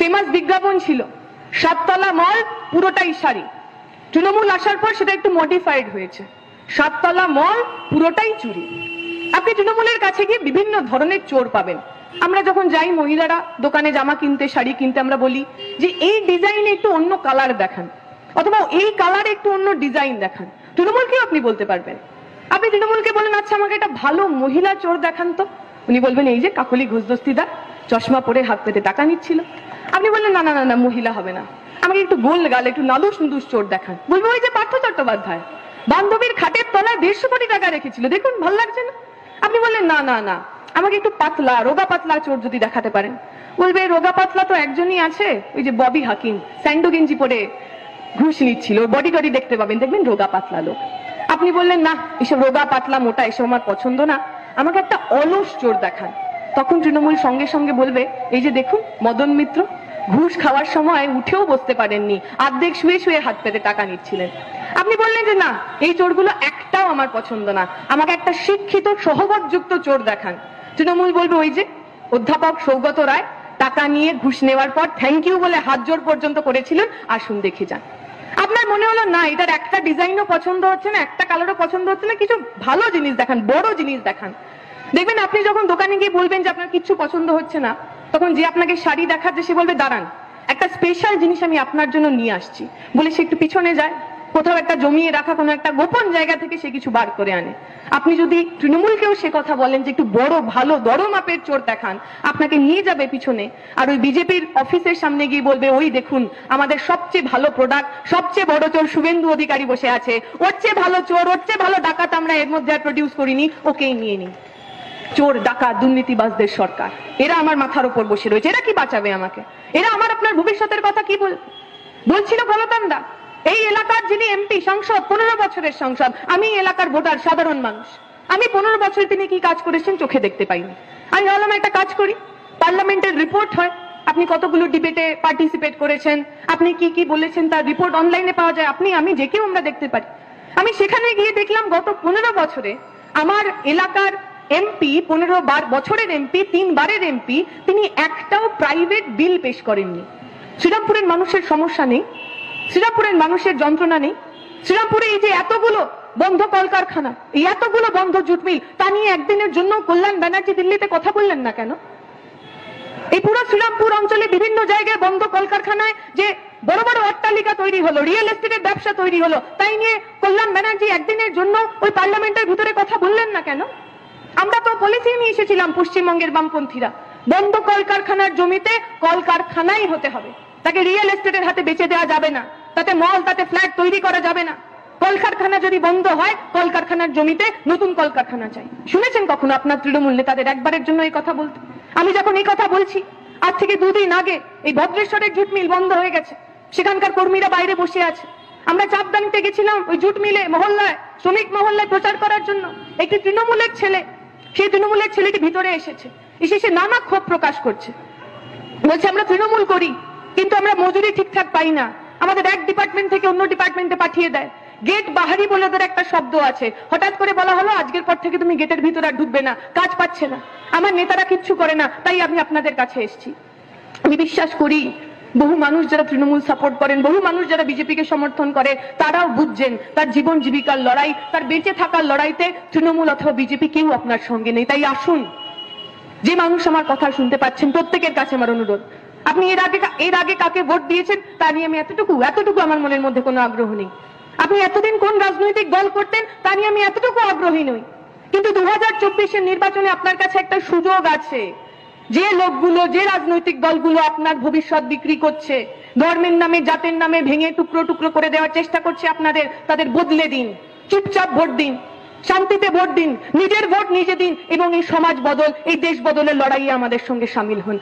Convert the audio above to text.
Famous বিজ্ঞাপন ছিল, 7 তলা মল পুরোটাই শাড়ি। তৃণমূল আসার পর সেটা একটু মডিফাইড হয়েছে, 7 তলা মল পুরোটাই চুরি। আপনি তৃণমূলের কাছে গিয়ে বিভিন্ন ধরনের চোর পাবেন। আমরা যখন যাই মহিলারা দোকানে জামা কিনতে, শাড়ি কিনতে, আমরা বলি যে এই ডিজাইনে একটু অন্য কালার দেখান, অথবা এই কালারে একটু অন্য ডিজাইন দেখান। তৃণমূলকেও আপনি বলতে পারবেন। আপনি তৃণমূলকে বলেন, আচ্ছা আমাকে একটা ভালো মহিলা চোর দেখান তো, উনি বলবেন এই যে কাকলি ঘোষদস্তিদার, চশমা পরে হাত পেতে টাকা নিচ্ছিল। আপনি বললেন না না না না, মহিলা হবে না, আমাকে একটু গোল গাল, একটু নাদুস নুদুস চোর দেখান। বলবো ওই যে পার্থ চট্টোপাধ্যায় বান্ধবীর খাটের তলায় 150 কোটি টাকা রেখেছিল, দেখুন ভাল লাগছে না? আপনি বললেন না না না, আমাকে একটু পাতলা, রোগা পাতলা চোর যদি দেখাতে পারেন। বলবে রোগা পাতলা তো একজনই আছে, ওই যে ববি হাকিম, স্যান্ডো গেঞ্জি পরে ঘুষ নিচ্ছিল, বডি টডি দেখতে পাবেন, দেখবেন রোগা পাতলা লোক। আপনি বললেন না, এসব রোগা পাতলা মোটা এসব আমার পছন্দ না, আমাকে একটা অলস চোর দেখান। তখন তৃণমূল সঙ্গে সঙ্গে বলবে এই যে দেখুন মদন মিত্র, ঘুষ খাওয়ার সময় উঠেও বসতে পারেননি, অর্ধেক শুয়ে শুয়ে হাত পেতে টাকা নিচ্ছিলেন। আপনি বললেন যে না, এই চোরগুলো একটাও আমার পছন্দ না, আমাকে একটা শিক্ষিত সহবতযুক্ত চোর দেখান। তৃণমূল বলবে ওই যে অধ্যাপক সৌগত রায় টাকা নিয়ে ঘুষ নেওয়ার পর থ্যাংক ইউ বলে হাত জোড় পর্যন্ত করেছিলেন, আসুন দেখে যান। আপনার মনে হলো না, এটার একটা ডিজাইনও পছন্দ হচ্ছে না, একটা কালারও পছন্দ হচ্ছে না, কিছু ভালো জিনিস দেখান, বড় জিনিস দেখান। দেখবেন আপনি যখন দোকানে গিয়ে বলবেন যে আপনার কিছু পছন্দ হচ্ছে না, তখন যে আপনাকে শাড়ি দেখাচ্ছে সে বলবে দাঁড়ান, একটা স্পেশাল জিনিস আমি আপনার জন্য নিয়ে আসছি, বলে সে একটু পিছনে যায়, কোথাও একটা জমিয়ে রাখা কোনো একটা গোপন জায়গা থেকে সে কিছু বার করে আনে। আপনি যদি তৃণমূলকেও সে কথা বলেন যে একটু বড় ভালো দড় মাপের চোর দেখান, আপনাকে নিয়ে যাবে পিছনে, আর ওই বিজেপির অফিসের সামনে গিয়ে বলবে ওই দেখুন আমাদের সবচেয়ে ভালো প্রোডাক্ট, সবচেয়ে বড় চোর শুভেন্দু অধিকারী বসে আছে, ওর চেয়ে ভালো চোর, ওর চেয়ে ভালো ডাকাত আমরা এর মধ্যে আর প্রডিউস করিনি, ওকেই নিয়ে নিই। চোর ডাকাত দুর্নীতিবাজদের সরকার, এরা আমার মাথার উপর বসে রয়েছে, এরা কি বাঁচাবে আমাকে? এরা আমার আপনার ভবিষ্যতের কথা কি বলছিল গণতন্ত্র? এই এলাকার যিনি এমপি, সংসদ, 15 বছরের সংসদ, আমি এলাকার ভোটার, সাধারণ মানুষ, আমি 15 বছরে তিনি কি কাজ করেছেন চোখে দেখতে পাইনি। আমি ভাবলাম একটা কাজ করি, পার্লামেন্টের রিপোর্ট হয়, আপনি কতগুলো ডিবেটে পার্টিসিপেট করেছেন, আপনি কি কি বলেছেন তার রিপোর্ট অনলাইনে পাওয়া যায়, আপনি আমি যে কেউ আমরা দেখতে পারি। আমি সেখানে গিয়ে দেখলাম গত 15 বছরে আমার এলাকার এমপি, 15 বছরের এমপি, 3 বারের এমপি, তিনি একটাও প্রাইভেট বিল পেশ করেননি। শ্রীরামপুরের মানুষের সমস্যা নেই, শ্রীরামপুরের মানুষের যন্ত্রণা নেই, শ্রীরামপুরে এই যে এতগুলো বন্ধ কলকারখানা, এই এতগুলো বন্ধ জুট মিল, তা নিয়ে একদিনের জন্য কল্যাণ ব্যানার্জি দিল্লিতে কথা বললেন না কেন? এই পুরো শ্রীরামপুর অঞ্চলে বিভিন্ন জায়গায় বন্ধ কলকারখানায় যে বড় বড় অট্টালিকা তৈরি হলো, রিয়েল এস্টেটের ব্যবসা তৈরি হলো, তাই নিয়ে কল্যাণ ব্যানার্জি একদিনের জন্য ওই পার্লামেন্টের ভিতরে কথা বললেন না কেন? আমরা তো পলিসি নিয়ে এসেছিলাম পশ্চিমবঙ্গের বামপন্থীরা, বন্ধ কলকারখানার জমিতে কলকারখানাই হতে হবে, তাকে রিয়েল এস্টেটের হাতে বেচে দেওয়া যাবে না, তাতে মল, তাতে ফ্ল্যাট তৈরি করা যাবে না। কলকারখানা যদি বন্ধ হয়, কলকারখানার জমিতে নতুন কলকারখানা চাই। শুনেছেন কখনো আপনার তৃণমূল নেতাদের একবারের জন্য এই কথা বলতে? আমি যখন এই কথা বলছি, আজ থেকে 2 দিন আগে এই ভদ্রেশ্বরের জুট মিল বন্ধ হয়ে গেছে, সেখানকার কর্মীরা বাইরে বসে আছে। আমরা চাপদানিতে গেছিলাম ওই জুট মিলে মহল্লায়, শ্রমিক মহল্লায় প্রচার করার জন্য। একটি তৃণমূলের ছেলে, সেই তৃণমূলের ছেলেটি ভিতরে এসেছে, এসে সে নানা ক্ষোভ প্রকাশ করছে, বলছে আমরা তৃণমূল করি কিন্তু আমরা মজুরি ঠিকঠাক পাই না, আমাদের এক ডিপার্টমেন্ট থেকে অন্য ডিপার্টমেন্টে পাঠিয়ে দেয়, গেট বাহারি বলে ওদের একটা শব্দ আছে, হঠাৎ করে বলা হলো আজকের পর থেকে তুমি গেটের ভিতরে আর ঢুকবে না, কাজ পাচ্ছে না, আমার নেতারা কিচ্ছু করে না, তাই আমি আপনাদের কাছে এসেছি। আমি বিশ্বাস করি বহু মানুষ যারা তৃণমূল সাপোর্ট করেন, বহু মানুষ যারা বিজেপিকে সমর্থন করে, তারাও বুঝছেন তার জীবন জীবিকার লড়াই, তার বেঁচে থাকার লড়াইতে তৃণমূল অথবা বিজেপি কেউ আপনার সঙ্গে নেই। তাই আসুন, যে মানুষ আমার কথা শুনতে পাচ্ছেন প্রত্যেকের কাছে আমার অনুরোধ, আপনি এর আগে কাকে ভোট দিয়েছেন তা নিয়ে আমি এতটুকু আমার মনের মধ্যে কোনো আগ্রহ নেই। আপনি এতদিন কোন রাজনৈতিক দল করতেন তা নিয়ে আমি এতটুকু আগ্রহী নই। কিন্তু 2024-এর নির্বাচনে আপনার কাছে একটা সুযোগ আছে। যে লোকগুলো, যে রাজনৈতিক দলগুলো আপনার ভবিষ্যৎ বিক্রি করছে, ধর্মের নামে, জাতের নামে ভেঙে টুকরো টুকরো করে দেওয়ার চেষ্টা করছে আপনাদের, তাদের বদলে দিন, চুপচাপ ভোট দিন, শান্তিতে ভোট দিন, নিজের ভোট নিজে দিন এবং এই সমাজ বদল, এই দেশ বদলের লড়াইয়ে আমাদের সঙ্গে সামিল হন।